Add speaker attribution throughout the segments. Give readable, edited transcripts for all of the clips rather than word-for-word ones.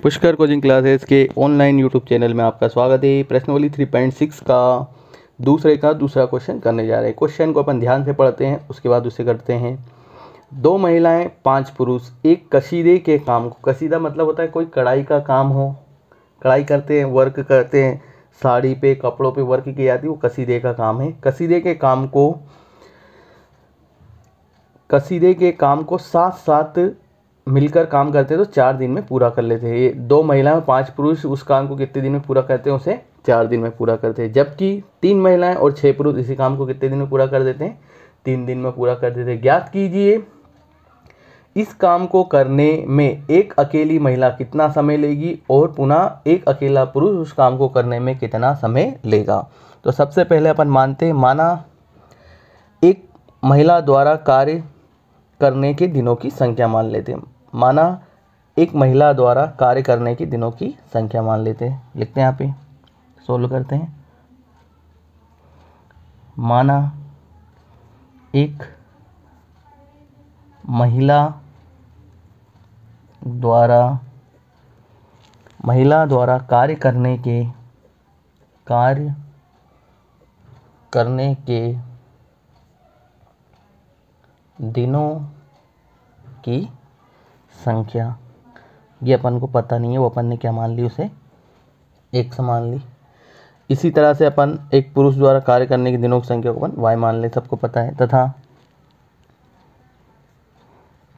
Speaker 1: Pushkar coaching classes के online YouTube channel में आपका स्वागत है। प्रश्नावली 3.6 का दूसरा क्वेश्चन करने जा रहे हैं। क्वेश्चन को अपन ध्यान से पढ़ते हैं, उसके बाद उसे करते हैं। 2 महिलाएं 5 पुरुष एक कसीदे के काम को, कसीदा मतलब होता है कोई कढ़ाई का काम हो, कढ़ाई करते हैं, वर्क करते हैं, साड़ी पे कपड़ों पे वर्क की जाती है, वो कसीदे का काम है। कसीदे के काम को साथ साथ मिलकर काम करते हैं तो 4 दिन में पूरा कर लेते हैं। ये 2 महिलाएं 5 पुरुष उस काम को कितने दिन में पूरा करते हैं? उसे 4 दिन में पूरा करते हैं। जबकि 3 महिलाएं और 6 पुरुष इसी काम को कितने दिन में पूरा कर देते हैं? 3 दिन में पूरा कर देते हैं। ज्ञात कीजिए इस काम को करने में एक अकेली महिला कितना समय लेगी और पुनः एक अकेला पुरुष उस काम को करने में कितना समय लेगा। तो सबसे पहले अपन माना एक महिला द्वारा कार्य करने के दिनों की संख्या मान लेते हैं। माना एक महिला द्वारा कार्य करने के दिनों की संख्या मान लेते हैं। लिखते हैं यहाँ पे, सोल्व करते हैं। माना एक महिला द्वारा कार्य करने के दिनों की संख्या, ये अपन को पता नहीं है, वो अपन ने क्या मान ली, उसे x मान ली। इसी तरह से अपन एक पुरुष द्वारा कार्य करने के दिनों की संख्या को अपन y मान ले, सबको पता है। तथा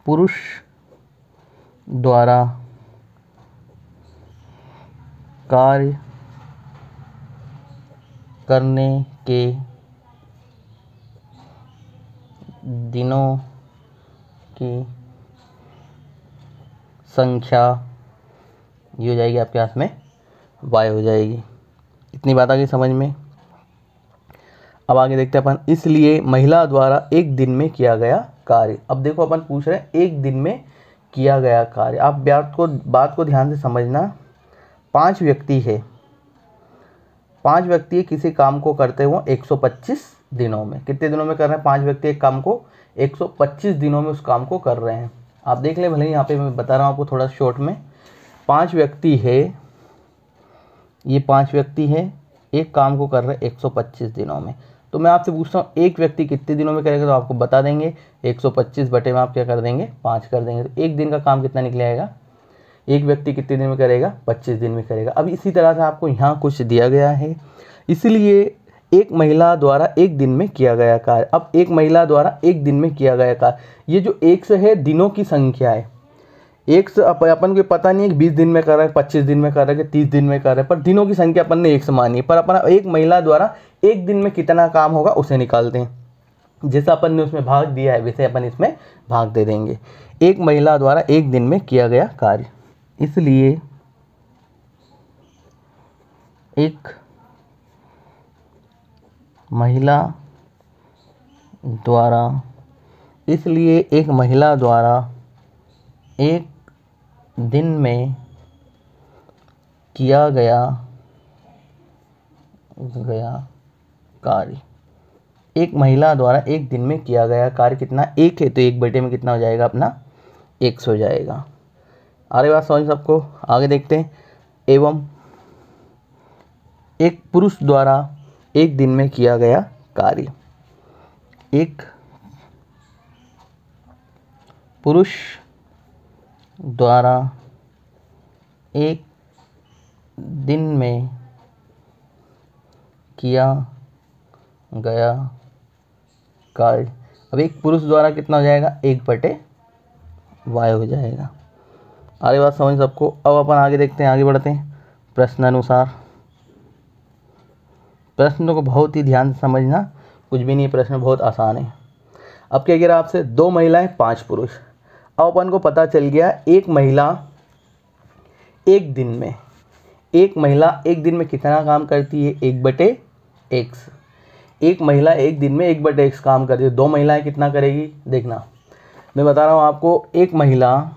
Speaker 1: पुरुष द्वारा कार्य करने के दिनों की संख्या ये हो जाएगी आपके हाथ में y हो जाएगी। इतनी बात आ गई समझ में। अब आगे देखते हैं अपन, इसलिए महिला द्वारा एक दिन में किया गया कार्य। अब देखो अपन पूछ रहे हैं एक दिन में किया गया कार्य। आप बात को ध्यान से समझना। 5 व्यक्ति है, 5 व्यक्ति किसी काम को करते हुए 125 दिनों में, कितने दिनों में कर रहे हैं? 5 व्यक्ति एक काम को 125 दिनों में उस काम को कर रहे हैं। आप देख लें, भले यहाँ पे मैं बता रहा हूँ आपको थोड़ा शॉर्ट में। 5 व्यक्ति है, ये 5 व्यक्ति है, एक काम को कर रहे हैं 125 दिनों में। तो मैं आपसे पूछता हूँ एक व्यक्ति कितने दिनों में करेगा? तो आपको बता देंगे 125 बटे में आप क्या कर देंगे? 5 कर देंगे। तो एक दिन का काम कितना निकल आएगा? एक व्यक्ति कितने दिन में करेगा? 25 दिन में करेगा। अब इसी तरह से आपको यहाँ कुछ दिया गया है, इसलिए एक महिला द्वारा एक दिन में किया गया कार्य। अब एक महिला द्वारा एक दिन में किया गया कार्य, ये जो x है दिनों की संख्या है। x अपन को पता नहीं है कि 20 दिन में कर रहा है, 25 दिन में कर रहा है, कि 30 दिन में कर रहा है, पर दिनों की संख्या अपन ने x मानी है। पर अपन एक महिला द्वारा एक दिन में कितना काम होगा उसे निकालते हैं। जैसा अपन ने उसमें भाग दिया है वैसे अपन इसमें भाग दे देंगे। एक महिला द्वारा एक दिन में किया गया कार्य, इसलिए एक महिला द्वारा एक दिन में किया गया कार्य, एक महिला द्वारा एक दिन में किया गया कार्य कितना? 1 है, तो 1 बटे में कितना हो जाएगा अपना? x हो जाएगा। आ रही बात समझ सबको? आगे देखते हैं। एवं एक पुरुष द्वारा एक दिन में किया गया कार्य, एक पुरुष द्वारा एक दिन में किया गया कार्य। अब एक पुरुष द्वारा कितना हो जाएगा? 1 बटे y हो जाएगा। आगे बात समझ सबको? अब अपन आगे देखते हैं, आगे बढ़ते हैं प्रश्नानुसार। प्रश्न को बहुत ही ध्यान से समझना, कुछ भी नहीं, प्रश्न बहुत आसान है। अब क्या कह रहा है आपसे? 2 महिलाएं 5 पुरुष। अब अपन को पता चल गया एक महिला एक दिन में कितना काम करती है? 1 बटे x। एक महिला एक दिन में 1 बटे x काम करती है। 2 महिलाएं कितना करेगी? देखना, मैं बता रहा हूँ आपको। एक महिला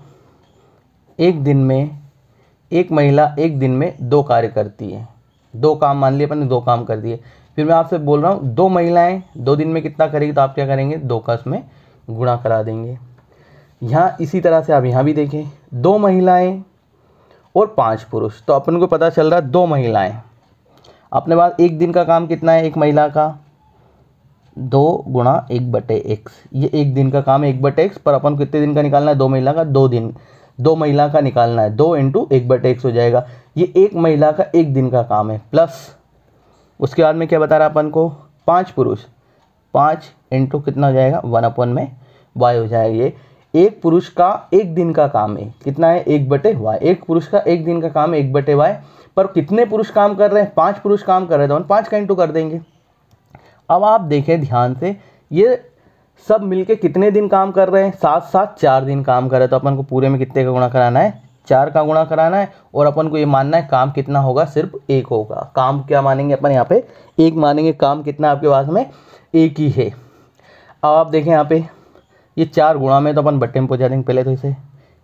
Speaker 1: एक दिन में 2 कार्य करती है। 2 काम मान लिए अपन ने, 2 काम कर दिए। फिर मैं आपसे बोल रहा हूँ 2 महिलाएं 2 दिन में कितना करेगी? तो आप क्या करेंगे? 2 का उसमें गुणा करा देंगे। यहाँ इसी तरह से आप यहाँ भी देखें, 2 महिलाएं और 5 पुरुष। तो अपन को पता चल रहा है 2 महिलाएं। अपने पास एक दिन का काम कितना है एक महिला का, 2 गुणा 1/x। ये एक दिन का काम है 1/x, पर अपन को कितने दिन का निकालना है, 2 महिला का 2 दिन, 2 महिला का निकालना है, 2 × 1/x हो जाएगा। ये एक महिला का एक दिन का काम है। प्लस उसके बाद में क्या बता रहा है अपन को, 5 पुरुष, 5 × कितना हो जाएगा 1/y हो जाएगा। ये एक पुरुष का एक दिन का काम है कितना है 1/y। एक पुरुष का एक दिन का काम है 1/y, पर कितने पुरुष काम कर रहे हैं, 5 पुरुष काम कर रहे हैं, तो हम 5 का इंटू कर देंगे। अब आप देखें ध्यान से, ये सब मिलके कितने दिन काम कर रहे हैं, 7 7 4 दिन काम कर रहे हैं। तो अपन को पूरे में कितने का गुणा कराना है, 4 का गुणा कराना है। और अपन को ये मानना है काम कितना होगा, सिर्फ 1 होगा। काम क्या मानेंगे अपन यहाँ पे, 1 मानेंगे। काम कितना आपके पास में 1 ही है। अब आप देखें यहाँ पे ये 4 गुणा में, तो अपन बट्टे में पहुँचा देंगे पहले, तो इसे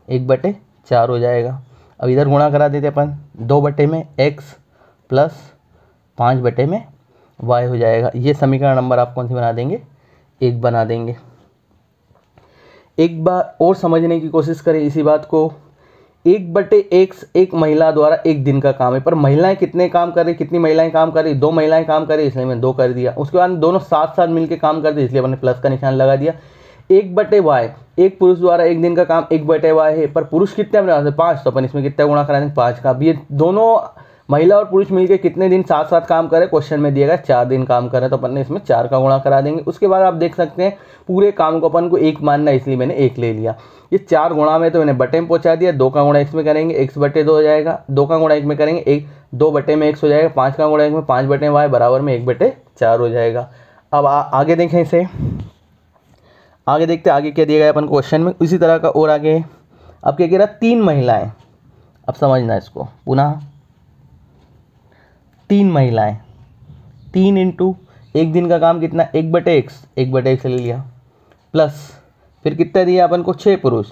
Speaker 1: 1/4 हो जाएगा। अब इधर गुणा करा देते अपन, 2/x प्लस 5/y हो जाएगा। ये समीकरण नंबर आप कौन सी बना देंगे, 1 बना देंगे। एक बार और समझने की कोशिश करें इसी बात को, 1/x एक महिला द्वारा एक दिन का काम है, पर महिलाएं कितने काम कर रही, कितनी महिलाएं काम कर रही, 2 महिलाएं काम कर रही, इसलिए मैंने 2 कर दिया। उसके बाद दोनों साथ साथ मिलकर काम करते, इसलिए मैंने प्लस का निशान लगा दिया। 1/y एक पुरुष द्वारा एक दिन का काम 1/y है, पर पुरुष कितने अपने पास है 5, तो अपन इसमें कितना गुणा करा देंगे 5 का। अब ये दोनों महिला और पुरुष मिलकर कितने दिन साथ साथ काम करे, क्वेश्चन में दिया गया 4 दिन काम करे, तो अपन ने इसमें 4 का गुणा करा देंगे। उसके बाद आप देख सकते हैं पूरे काम को अपन को 1 मानना है, इसलिए मैंने 1 ले लिया। ये 4 गुणा में तो मैंने बटे में पहुंचा दिया, 2 का गुणा x में करेंगे x/2 हो जाएगा, 2 का गुणा 1 में करेंगे 2 बटे में x हो जाएगा, 5 का गुणा 1 में 5/y बराबर में 1/4 हो जाएगा। अब आगे देखें इसे, आगे देखते आगे क्या दिया गया अपन क्वेश्चन में, इसी तरह का और आगे। अब क्या कह रहा, 3 महिलाएं, अब समझना इसको पुनः, 3 महिलाएं, 3 × एक दिन का काम कितना 1/x ले लिया, प्लस फिर कितना दिया अपन को 6 पुरुष,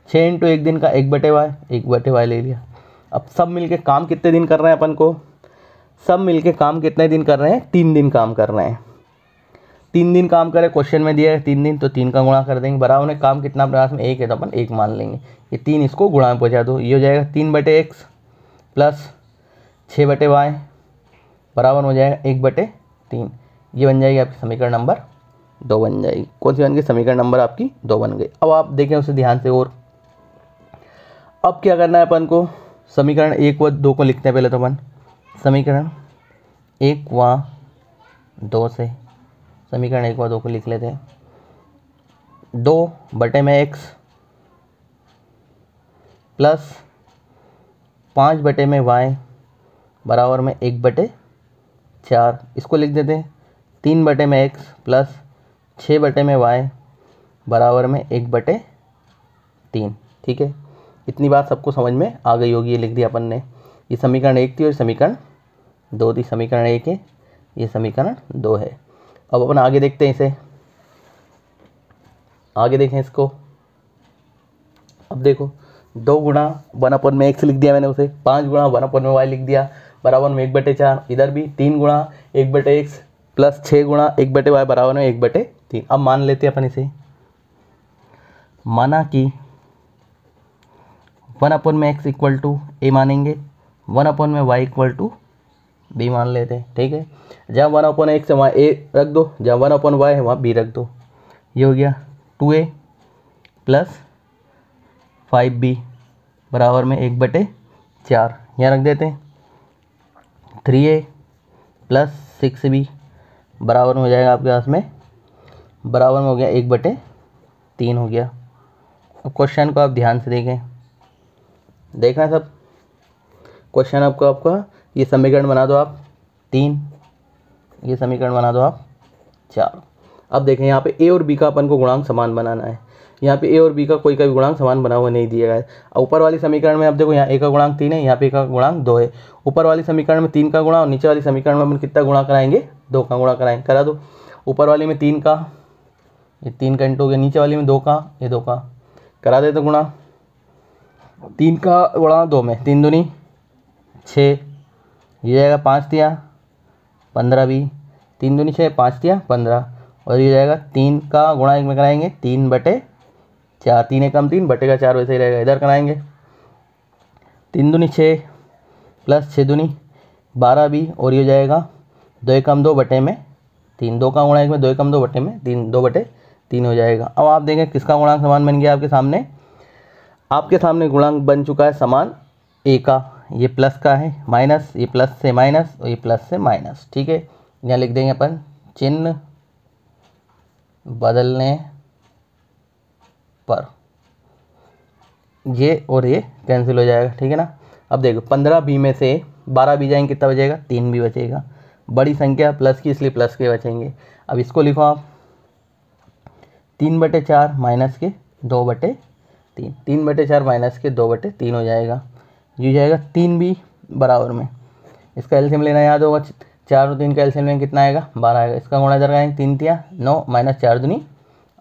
Speaker 1: 6 × एक दिन का 1/y ले लिया। अब सब मिलके काम कितने दिन कर रहे हैं अपन को, सब मिलके काम कितने दिन कर रहे हैं, 3 दिन काम कर रहे हैं। 3 दिन काम करे, क्वेश्चन में दिया है 3 दिन, तो 3 का गुणा कर देंगे। बराबर में काम कितना प्रयास में 1 है, तो अपन 1 मान लेंगे। ये 3 इसको गुणा में पहुँचा दो, ये हो जाएगा 3/x प्लस 6/y बराबर हो जाएगा 1/3। ये बन जाएगी आपकी समीकरण नंबर 2 बन जाएगी। कौन सी बन गई, समीकरण नंबर आपकी 2 बन गई। अब आप देखें उसे ध्यान से, और अब क्या करना है अपन को, समीकरण 1 व 2 को लिखते हैं पहले। तो अपन समीकरण 1 व 2 से समीकरण 1 व 2 को लिख लेते हैं। 2/x प्लस 5/y बराबर में 1/4, इसको लिख देते हैं। 3/x प्लस 6/y बराबर में 1/3। ठीक है, इतनी बात सबको समझ में आ गई होगी। ये लिख दिया अपन ने। ये समीकरण 1 थी और समीकरण 2 थी। समीकरण 1 है, ये समीकरण 2 है। अब अपन आगे देखते हैं इसे, आगे देखें इसको। अब देखो 2 गुणा 1/x लिख दिया मैंने उसे, 5 गुणा 1/y लिख दिया बराबर में 1/4। इधर भी 3 गुणा 1/x प्लस 6 गुणा 1/y बराबर में 1/3। अब मान लेते हैं अपन इसे, माना कि 1/x इक्वल टू a मानेंगे, 1/y इक्वल टू b मान लेते हैं। ठीक है, जहाँ 1/x है वहाँ a रख दो, जहाँ 1/y है वहाँ b रख दो। ये हो गया 2a प्लस 5b बराबर में 1/4। यहाँ रख देते हैं 3a प्लस 6b बराबर में हो जाएगा आपके पास में, बराबर में हो गया 1/3 हो गया। अब क्वेश्चन को आप ध्यान से देखें, देखना सब क्वेश्चन आपका ये समीकरण बना दो आप 3, ये समीकरण बना दो आप 4। अब देखें यहाँ पे a और b का अपन को गुणांक समान बनाना है। यहाँ पे a और b का कोई का भी गुणांक समान बना हुआ नहीं दिया गया है। ऊपर वाली समीकरण में आप देखो, यहाँ a का गुणांक 3 है, यहाँ पे a का गुणांक 2 है। ऊपर वाली समीकरण में 3 का गुणा और नीचे वाली समीकरण में अपन कितना गुणा कराएंगे, 2 का गुणा कराएंगे। करा दो, ऊपर वाली में 3 का, ये 3 का इंटू हो गया, नीचे वाली में 2 का, ये 2 का करा दे तो गुणा। 3 का गुणा 2 में 3 दूनी 6, ये जाएगा 5 दिया 15 भी, 3 दूनी 6, 5 दिया 15, और ये जाएगा 3 का गुणा 1 में कराएंगे 3/4, 3 एकम 3 बटे का 4 वैसे ही रहेगा। इधर कराएंगे 3 दूनी 6 प्लस 6 दूनी 12 भी, और ये हो जाएगा 2 एकम 2 बटे में 3, 2 का गुणा 1 में 2 एकम 2 बटे में 3, 2 बटे 3 हो जाएगा। अब आप देखें किसका गुणांक समान बन गया आपके सामने गुणांक बन चुका है समान ए का, ये प्लस का है माइनस, ये प्लस से माइनस और ये प्लस से माइनस। ठीक है, यहाँ लिख देंगे अपन चिन्ह बदलने पर ये और ये कैंसिल हो जाएगा। ठीक है ना। अब देखो 15 बी में से 12 बी जाएंगे, कितना बचेगा? 3 भी बचेगा। बड़ी संख्या प्लस की, इसलिए प्लस के बचेंगे। अब इसको लिखो आप 3/4 माइनस के 2/3, 3/4 माइनस के 2/3 हो जाएगा। ये जाएगा 3 भी बराबर में, इसका एलसीएम लेना याद होगा, 4 और 3 का एलसीएम लेंगे कितना आएगा? 12 आएगा। इसका गुणा इधर आएंगे 3 तिया 9 माइनस 4 दूनी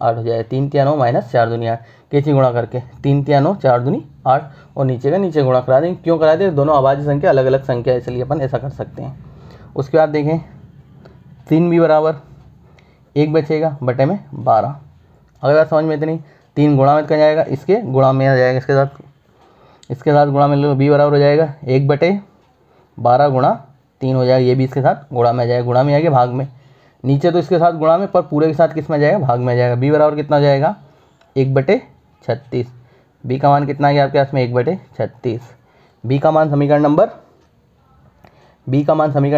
Speaker 1: 8 हो जाएगा। 3 तिया 9 माइनस 4 दूनी 8, कैसे गुणा करके 3 तिया 9 4 दूनी 8, और नीचे का नीचे गुणा करा देंगे। क्यों करा दें? दोनों अभाज्य संख्या अलग अलग संख्या है, इसलिए अपन ऐसा कर सकते हैं। उसके बाद देखें 3 भी बराबर 1 बचेगा बटे में 12। अगर बात समझ में इतनी, 3 गुणा में कहाँ जाएगा? इसके गुणा में आ जाएगा, इसके साथ गुणा में लो, बी बराबर हो जाएगा 1/12 गुणा 3 हो जाएगा। ये भी इसके साथ गुणा में आ जाएगा, गुणा में आ गया भाग में, नीचे तो इसके साथ गुणा में, पर पूरे के साथ किस में आ जाएगा? भाग में आ जाएगा। बी बराबर कितना हो जाएगा? 1/36। बी का मान कितना आ गया आपके पास में? 1/36। बी का मान समीकरण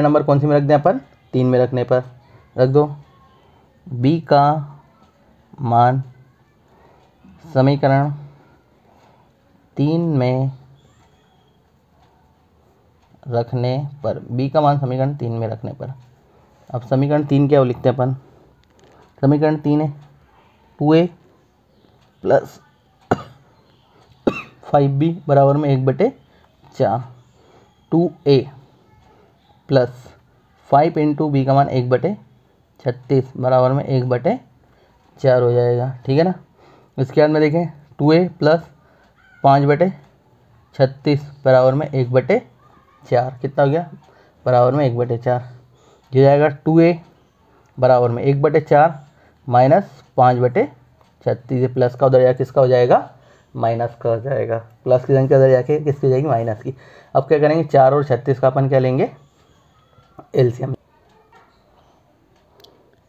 Speaker 1: नंबर कौन सी में रख दें अपन? 3 में रखने पर रख दो। बी का मान समीकरण 3 में रखने पर, बी का मान समीकरण 3 में रखने पर, अब समीकरण 3 क्या वो लिखते हैं अपन? समीकरण 3 है 2a प्लस 5b बराबर में 1/4, 2a प्लस 5 इंटू बी का मान 1/36 बराबर में 1/4 हो जाएगा। ठीक है ना। इसके बाद में देखें 2a प्लस 5/36 बराबर में 1/4, कितना हो गया? बराबर में 1/4। जो जाएगा 2a बराबर में 1/4 माइनस 5/36, प्लस का उधर जाकर किसका हो जाएगा? माइनस का हो जाएगा। प्लस की संख्या उधर जाके किसकी हो जाएगी? माइनस की। अब क्या करेंगे? 4 और 36 का अपन क्या लेंगे? एलसीएम।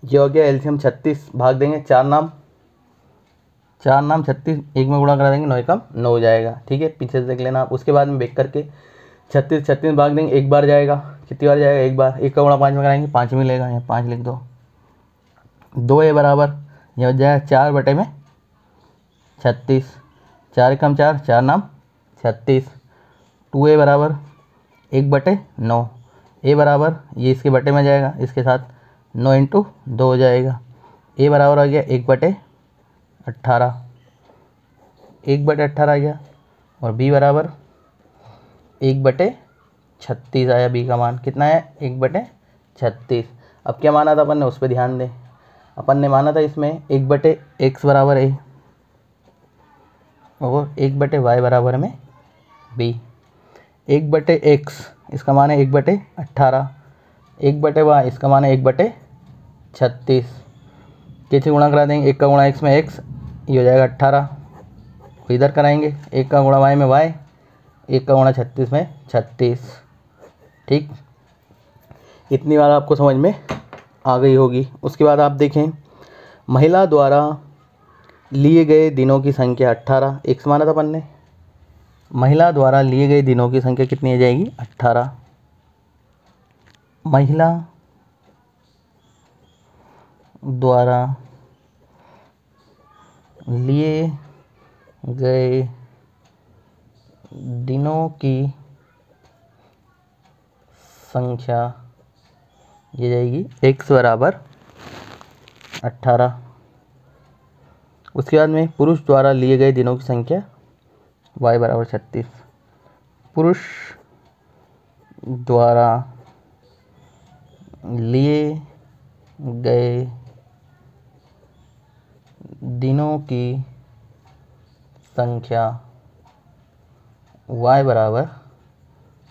Speaker 1: ये हो गया एलसीएम 36, भाग देंगे 4 नाम 36, 1 में गुणा करा देंगे 9 एकम 9 हो जाएगा। ठीक है, पीछे से देख लेना आप। उसके बाद में बेक करके 36 भाग देंगे, एक बार जाएगा, कितनी बार जाएगा? एक बार। 1 का गुणा 5 में कराएंगे, 5 में लेगा, यहाँ 5 लिख दो। 2a बराबर यह हो जाएगा 4/36, 4 एकम 4, 4 नाम 36। 2a बराबर 1/9, a बराबर ये इसके बटे में जाएगा, इसके साथ 9 इंटू 2 हो जाएगा। a बराबर हो गया 1/18, 1/18 आ गया। और b बराबर 1/36 आया। b का मान कितना है? 1/36। अब क्या माना था अपन ने? उस पर ध्यान दें। अपन ने माना था इसमें 1/x बराबर a और 1/y बराबर में b। 1/x इसका मान है 1/18, 1/y इसका मान है 1/36। कैसे गुणा करा देंगे? 1 का गुणा x में x, ये हो जाएगा 18, इधर कराएंगे 1 का गुणा y में y, 1 का गुणा 36 में 36। ठीक, इतनी बात आपको समझ में आ गई होगी। उसके बाद आप देखें महिला द्वारा लिए गए दिनों की संख्या 18, x माना था अपन ने। महिला द्वारा लिए गए दिनों की संख्या कितनी आ जाएगी? 18। महिला द्वारा लिए गए दिनों की संख्या ये जाएगी x बराबर 18। उसके बाद में पुरुष द्वारा लिए गए दिनों की संख्या y बराबर 36। पुरुष द्वारा लिए गए दिनों की संख्या y बराबर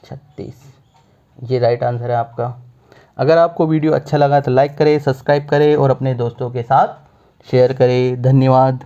Speaker 1: 36। ये राइट आंसर है आपका। अगर आपको वीडियो अच्छा लगा तो लाइक करें, सब्सक्राइब करें और अपने दोस्तों के साथ शेयर करें। धन्यवाद।